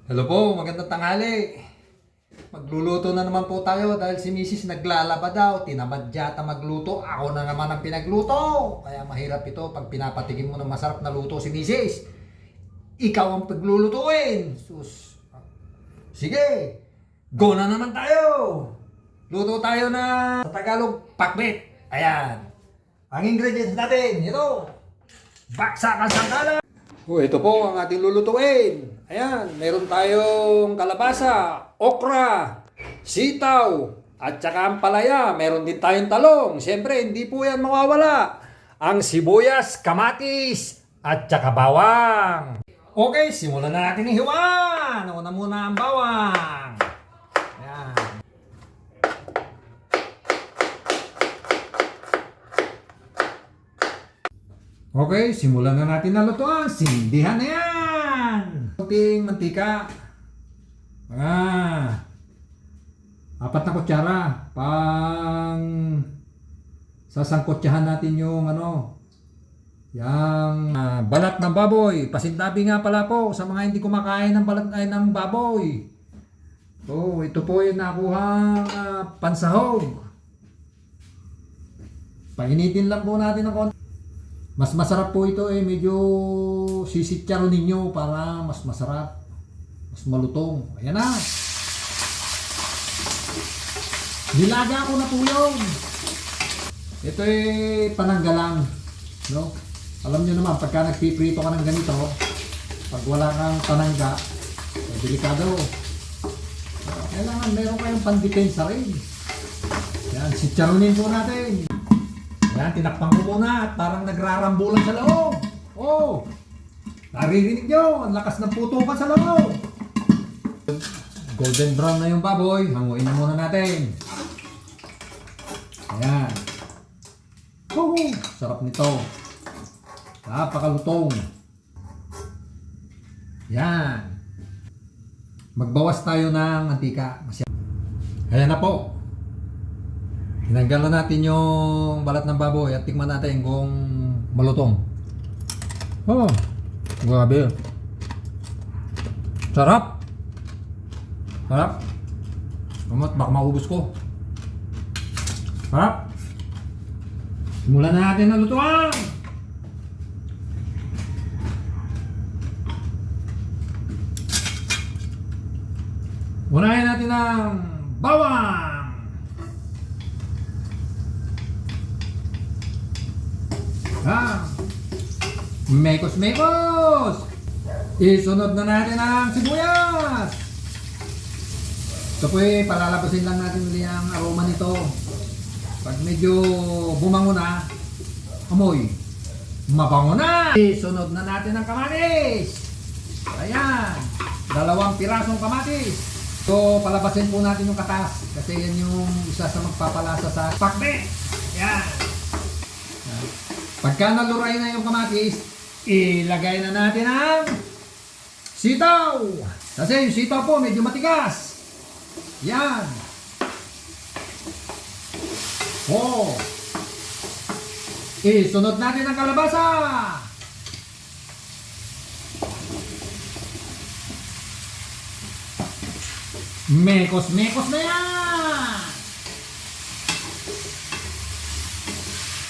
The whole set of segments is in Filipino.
Hello po, magandang tanghali. Magluluto na naman po tayo dahil si Mrs. naglalaba daw. Tinamad yata magluto. Ako na naman ang pinagluto. Kaya mahirap ito pag pinapatigim mo ng masarap na luto si Mrs. Ikaw ang paglulutuin. Sus. Sige, go na naman tayo. Luto tayo na sa Tagalog, pakbet. Ayan. Ang ingredients natin, ito. Baksakan sangkala. Ito po ang ating lulutuin. Ayan, meron tayong kalabasa, okra, sitaw, at saka ang palaya. Meron din tayong talong. Siyempre, hindi po yan mawawala. Ang sibuyas, kamatis, at saka bawang. Okay, simulan na natin ihiwan. Una muna ang bawang. Ayan. Okay, simulan na natin na lutuan. Sindihan na yan. Kunting mantika. Mga 4 na kutsara. Pang sasangkotsahan natin yung yung balat ng baboy. Pasintabi nga pala po sa mga hindi kumakain ng balat ay ng baboy. So, ito po yung nakuhang pansahog. Painitin lang po natin ng konti. Mas masarap po ito medyo sisitsaron ninyo para mas masarap, mas malutong. Ayan na. Nilaga ko na po yun. Ito pananggalang, no? Alam nyo naman, pagka nagpiprito ka ng ganito, pag wala kang panangga, delikado. Kailangan meron kayong pandepensa rin. Ayan, sitsaronin po natin. Ayan, tinakpan ko muna at parang nagrarambulan sa loob. Oh, naririnig nyo, ang lakas ng putukan sa loob. Golden brown na yung baboy, hanguin na muna natin. Ayan. Sarap nito. Napakalutong. Ayan. Magbawas tayo ng mantika. Ayan na po. Tinanggal na natin yung balat ng baboy at tikman natin kung malutong. Oh, grabe. Sarap. Sarap. Baka maubos ko. Sarap. Simulan na natin ang lutuan. Unahin natin ang bawang. Mekos-mekos! Isunod na natin ang sibuyas! Ito po palalabasin lang natin ulit ang aroma nito. Pag medyo bumango na, amoy, mabango na! Isunod na natin ang kamatis! Ayan! 2 pirasong kamatis! So, palabasin po natin yung katas kasi yan yung isa sa magpapalasa sa pakbet! Ayan! Pagka naluray na yung kamatis, ilagay na natin ang sitaw. Kasi yung sitaw po medyo matigas. Yan. Oh. Isunod natin ang kalabasa. Mekos-mekos na yan.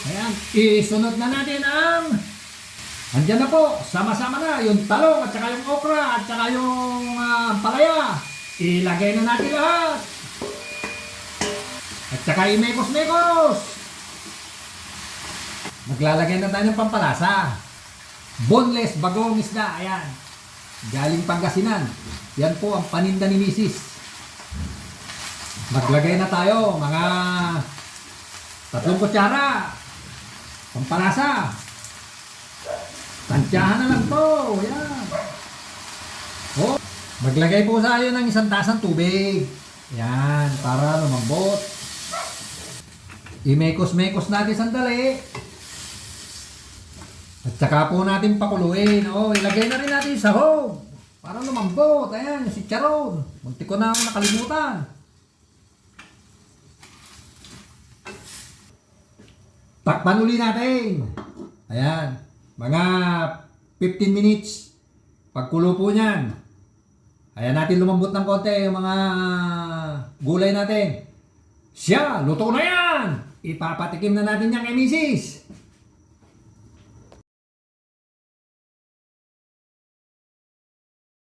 Ayan, isunod na natin ang andyan na po, sama-sama na yung talong at saka yung okra at saka yung palaya. Ilagay na natin lahat. At saka imekos-mekos. Maglalagay na tayo ng pampalasa. Boneless bagong isda, ayan. Galing Pangasinan. Yan po ang paninda ni Mrs. Maglagay na tayo mga 3 kutsara. Pampalasa. Tansyahan na lang to. Yan. Oh, maglagay po tayo ng 1 tasang tubig. Yan, para lumambot. Imekos-mekos natin sandali. At saka po natin pakuluin. Oh, ilagay na rin natin yung sahog. Para lumambot. Ayan, yung chicharon. Munti ko na nakalimutan. Takpan uli natin. Ayan. Mga 15 minutes. Pagkulo po niyan. Ayan natin lumambot ng konti yung mga gulay natin. Siya, luto na yan! Ipapatikim na natin yan kay Mrs.